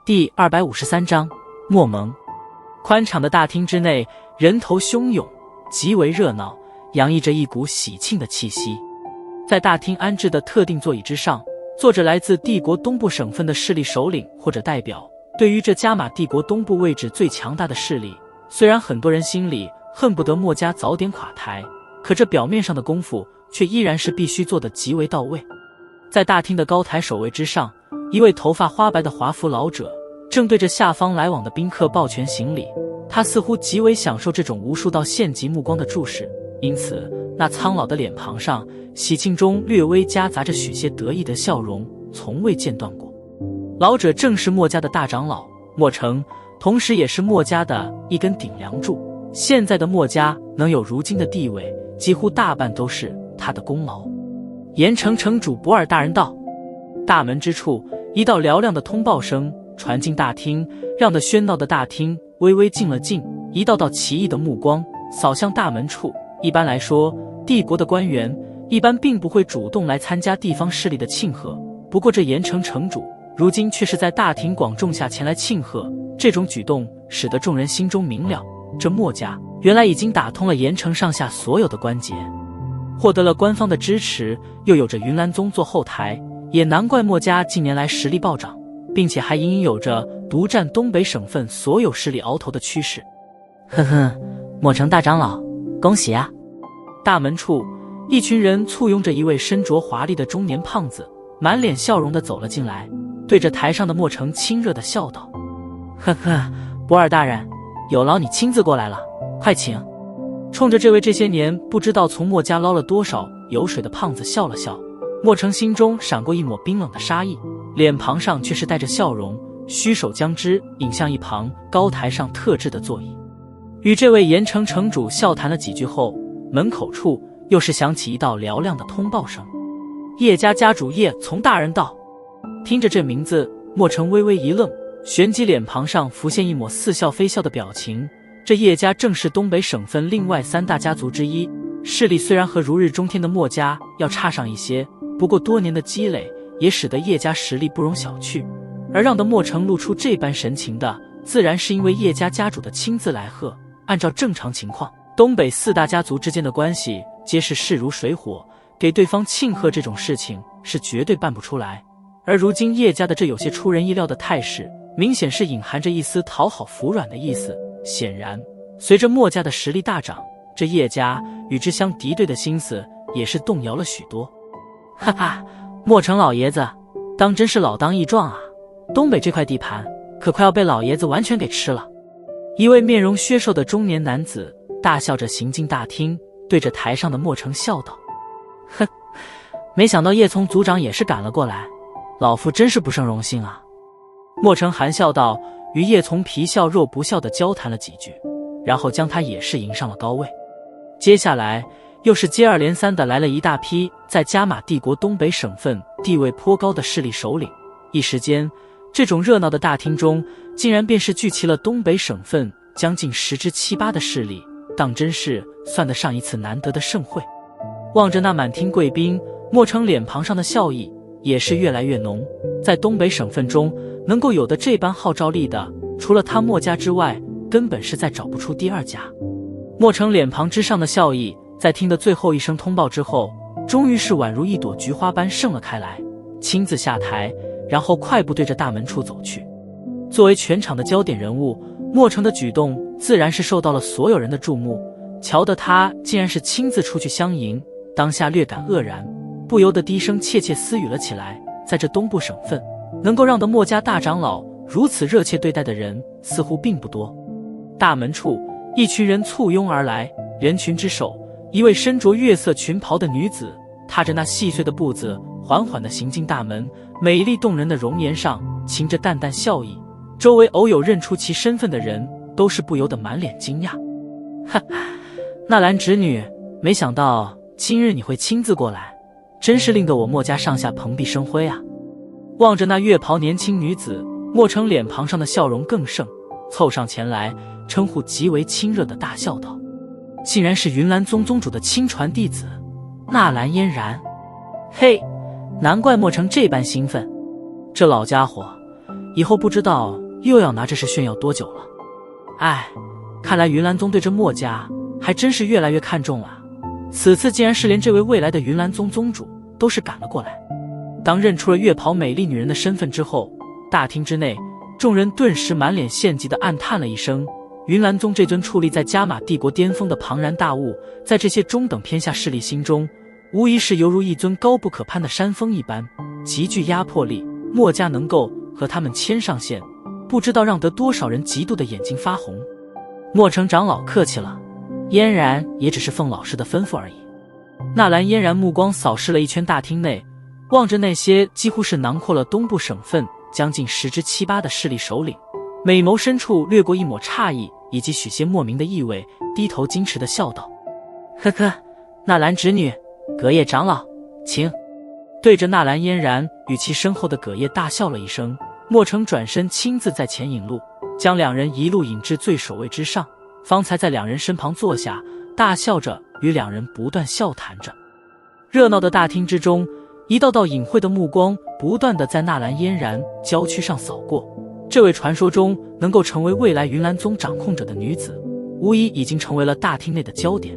第253章莫蒙。宽敞的大厅之内，人头汹涌，极为热闹，洋溢着一股喜庆的气息。在大厅安置的特定座椅之上，坐着来自帝国东部省份的势力首领或者代表。对于这加玛帝国东部位置最强大的势力，虽然很多人心里恨不得墨家早点垮台，可这表面上的功夫却依然是必须做得极为到位。在大厅的高台首位之上，一位头发花白的华服老者正对着下方来往的宾客抱拳行礼，他似乎极为享受这种无数道县级目光的注视，因此那苍老的脸庞上喜庆中略微夹杂着许些得意的笑容，从未间断过。老者正是墨家的大长老墨成，同时也是墨家的一根顶梁柱。现在的墨家能有如今的地位，几乎大半都是他的功劳。盐城城主博尔大人到。大门之处，一道嘹亮的通报声传进大厅，让得喧闹的大厅微微静了静，一道道奇异的目光扫向大门处。一般来说，帝国的官员一般并不会主动来参加地方势力的庆贺，不过这盐城城主如今却是在大庭广众下前来庆贺，这种举动使得众人心中明了，这墨家原来已经打通了盐城上下所有的关节，获得了官方的支持，又有着云岚宗做后台，也难怪墨家近年来实力暴涨，并且还隐隐有着独占东北省份所有势力鳌头的趋势。呵呵，墨城大长老，恭喜啊！大门处，一群人簇拥着一位身着华丽的中年胖子，满脸笑容地走了进来，对着台上的墨城亲热地笑道：呵呵，博尔大人，有劳你亲自过来了，快请。冲着这位这些年不知道从墨家捞了多少油水的胖子笑了笑，墨城心中闪过一抹冰冷的杀意，脸庞上却是带着笑容，虚手将之引向一旁高台上特制的座椅。与这位盐城城主笑谈了几句后，门口处又是响起一道嘹亮的通报声：叶家家主叶从大人到。听着这名字，墨城微微一愣，旋即脸庞上浮现一抹似笑非笑的表情。这叶家正是东北省份另外3大家族之一，势力虽然和如日中天的墨家要差上一些，不过多年的积累也使得叶家实力不容小觑。而让得墨城露出这般神情的，自然是因为叶家家主的亲自来贺。按照正常情况，东北4大家族之间的关系皆是势如水火，给对方庆贺这种事情是绝对办不出来。而如今叶家的这有些出人意料的态势，明显是隐含着一丝讨好服软的意思。显然，随着墨家的实力大涨，这叶家与之相敌对的心思也是动摇了许多。哈哈，墨城老爷子当真是老当益壮啊！东北这块地盘可快要被老爷子完全给吃了。一位面容削瘦的中年男子大笑着行进大厅，对着台上的墨城笑道：哼，没想到叶从族长也是赶了过来，老夫真是不胜荣幸啊。墨城含笑道，与叶从皮笑肉不笑地交谈了几句，然后将他也是迎上了高位。接下来又是接二连三地来了一大批在加玛帝国东北省份地位颇高的势力首领，一时间这种热闹的大厅中竟然便是聚齐了东北省份将近10之7、8的势力，当真是算得上一次难得的盛会。望着那满厅贵宾，墨城脸庞上的笑意也是越来越浓。在东北省份中能够有的这般号召力的，除了他墨家之外，根本是再找不出第2家。墨城脸庞之上的笑意在听得最后一声通报之后，终于是宛如一朵菊花般盛了开来，亲自下台，然后快步对着大门处走去。作为全场的焦点人物，墨城的举动自然是受到了所有人的注目，瞧得他竟然是亲自出去相迎，当下略感愕然，不由得低声窃窃私语了起来。在这东部省份，能够让得墨家大长老如此热切对待的人似乎并不多。大门处，一群人簇拥而来，人群之首，一位身着月色裙袍的女子踏着那细碎的步子缓缓地行进大门，美丽动人的容颜上噙着淡淡笑意，周围偶有认出其身份的人都是不由得满脸惊讶。哈，纳兰侄女，没想到今日你会亲自过来，真是令得我墨家上下蓬荜生辉啊。望着那月袍年轻女子，墨城脸庞上的笑容更盛，凑上前来称呼极为亲热的大笑道：竟然是云岚宗宗主的亲传弟子纳兰嫣然。嘿，难怪墨城这般兴奋，这老家伙以后不知道又要拿这事炫耀多久了。哎，看来云岚宗对这墨家还真是越来越看重了。此次竟然是连这位未来的云岚宗宗主都是赶了过来。当认出了月袍美丽女人的身份之后，大厅之内众人顿时满脸羡极地暗叹了一声。云岚宗这尊矗立在加玛帝国巅峰的庞然大物，在这些中等偏下势力心中，无疑是犹如一尊高不可攀的山峰一般，极具压迫力。墨家能够和他们牵上线，不知道让得多少人嫉妒的眼睛发红。墨城长老客气了，嫣然也只是奉老师的吩咐而已。纳兰嫣然目光扫视了一圈大厅内，望着那些几乎是囊括了东部省份将近10之7、8的势力首领，美眸深处掠过一抹诧异以及许些莫名的意味，低头矜持地笑道：呵呵，纳兰侄女，葛叶长老请。对着纳兰嫣然与其身后的葛叶大笑了一声，墨城转身亲自在前引路，将两人一路引至最首位之上，方才在两人身旁坐下，大笑着与两人不断笑谈着。热闹的大厅之中，一道道隐晦的目光不断地在纳兰嫣然娇躯上扫过。这位传说中能够成为未来云岚宗掌控者的女子，无疑已经成为了大厅内的焦点。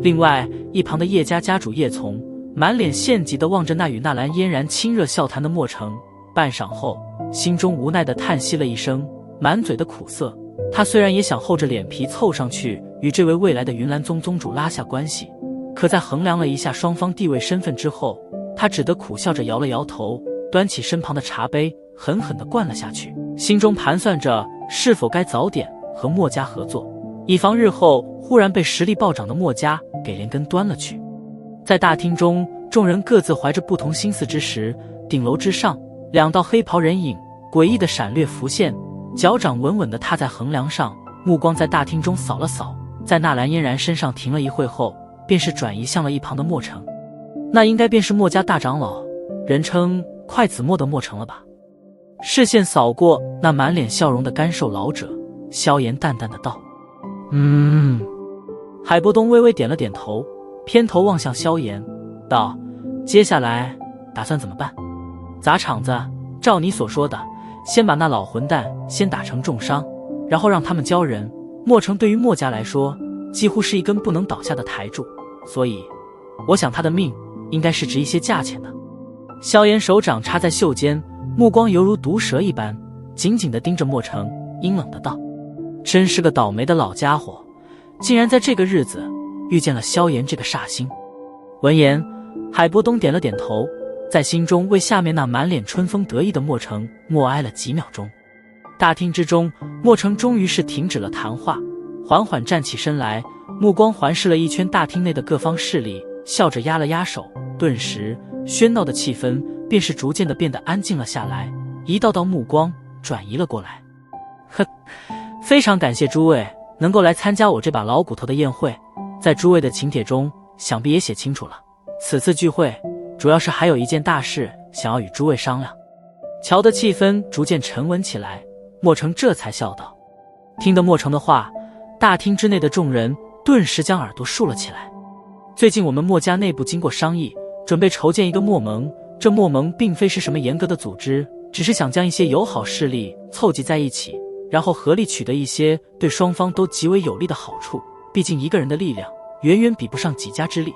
另外一旁的叶家家主叶从满脸羡极地望着那与纳兰嫣然亲热笑谈的墨城，半晌后心中无奈地叹息了一声，满嘴的苦涩。他虽然也想厚着脸皮凑上去与这位未来的云岚宗宗主拉下关系，可在衡量了一下双方地位身份之后，他只得苦笑着摇了摇头，端起身旁的茶杯狠狠地灌了下去，心中盘算着是否该早点和墨家合作，以防日后忽然被实力暴涨的墨家给连根端了去。在大厅中，众人各自怀着不同心思之时，顶楼之上，两道黑袍人影诡异的闪掠浮现，脚掌稳稳地踏在横梁上，目光在大厅中扫了扫，在纳兰嫣然身上停了一会后，便是转移向了一旁的墨城。那应该便是墨家大长老，人称快子墨的墨城了吧？视线扫过那满脸笑容的干瘦老者，萧炎淡淡的道：海波东微微点了点头，偏头望向萧炎道：接下来打算怎么办？砸场子，照你所说的，先把那老混蛋先打成重伤，然后让他们交人。墨城对于墨家来说几乎是一根不能倒下的台柱，所以我想他的命应该是值一些价钱的。萧炎手掌插在袖间，目光犹如毒蛇一般紧紧地盯着墨城，阴冷的道：真是个倒霉的老家伙，竟然在这个日子遇见了萧炎这个煞星。闻言，海波东点了点头，在心中为下面那满脸春风得意的墨城默哀了几秒钟。大厅之中，墨城终于是停止了谈话，缓缓站起身来，目光环视了一圈大厅内的各方势力，笑着压了压手，顿时喧闹的气氛便是逐渐的变得安静了下来，一道道目光转移了过来。非常感谢诸位能够来参加我这把老骨头的宴会，在诸位的请帖中想必也写清楚了，此次聚会主要是还有一件大事想要与诸位商量。瞧得气氛逐渐沉稳起来，墨城这才笑道。听得墨城的话，大厅之内的众人顿时将耳朵竖了起来。最近我们墨家内部经过商议，准备筹建一个墨盟，这墨盟并非是什么严格的组织，只是想将一些友好势力凑集在一起，然后合力取得一些对双方都极为有利的好处。毕竟一个人的力量远远比不上几家之力，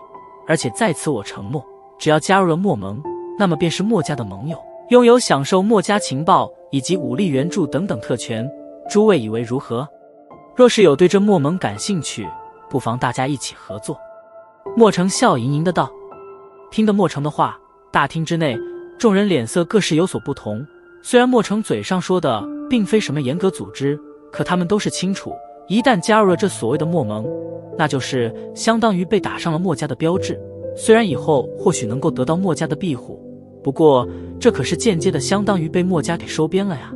而且在此我承诺，只要加入了墨盟，那么便是墨家的盟友，拥有享受墨家情报以及武力援助等等特权，诸位以为如何？若是有对这墨盟感兴趣，不妨大家一起合作。墨城笑盈盈的道。听得墨城的话，大厅之内众人脸色各是有所不同。虽然墨城嘴上说的并非什么严格组织，可他们都是清楚，一旦加入了这所谓的墨盟，那就是相当于被打上了墨家的标志。虽然以后或许能够得到墨家的庇护，不过这可是间接的相当于被墨家给收编了呀。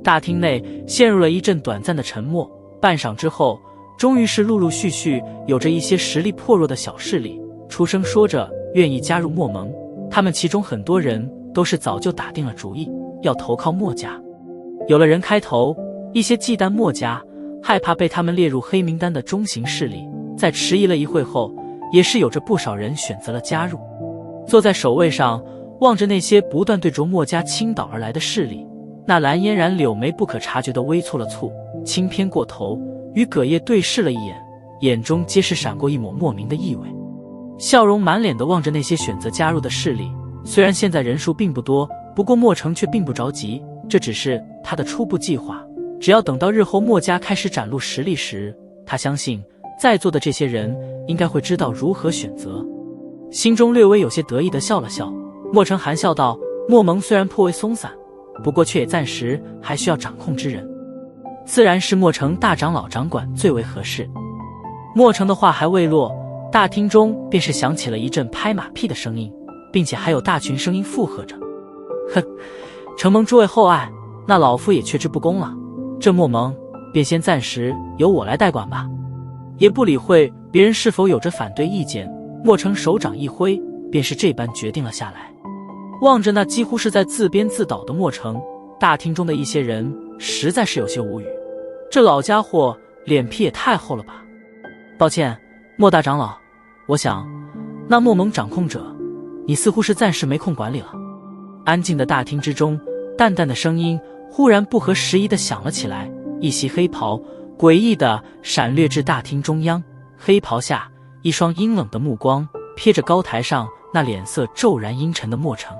大厅内陷入了一阵短暂的沉默，半晌之后，终于是陆陆续续有着一些实力颇弱的小势力出声说着愿意加入墨盟。他们其中很多人都是早就打定了主意要投靠墨家。有了人开头，一些忌惮墨家害怕被他们列入黑名单的中型势力，在迟疑了一会后，也是有着不少人选择了加入。坐在首位上，望着那些不断对着墨家倾倒而来的势力，那蓝嫣然柳眉不可察觉地微蹙了蹙，轻偏过头，与葛叶对视了一眼，眼中皆是闪过一抹莫名的意味，笑容满脸地望着那些选择加入的势力。虽然现在人数并不多，不过莫成却并不着急，这只是他的初步计划。只要等到日后莫家开始展露实力时，他相信在座的这些人应该会知道如何选择。心中略微有些得意地笑了笑，莫成含笑道：莫蒙虽然颇为松散，不过却也暂时还需要掌控之人，自然是莫成大长老掌管最为合适。莫成的话还未落，大厅中便是响起了一阵拍马屁的声音，并且还有大群声音附和着。哼，承蒙诸位厚爱，那老夫也却之不恭了，这莫蒙便先暂时由我来代管吧。也不理会别人是否有着反对意见，莫成手掌一挥，便是这般决定了下来。望着那几乎是在自编自导的莫成，大厅中的一些人实在是有些无语，这老家伙脸皮也太厚了吧。抱歉，莫大长老，我想那莫蒙掌控者，你似乎是暂时没空管理了。安静的大厅之中，淡淡的声音忽然不合时宜地响了起来，一袭黑袍诡异地闪掠至大厅中央，黑袍下一双阴冷的目光瞥着高台上那脸色骤然阴沉的莫成。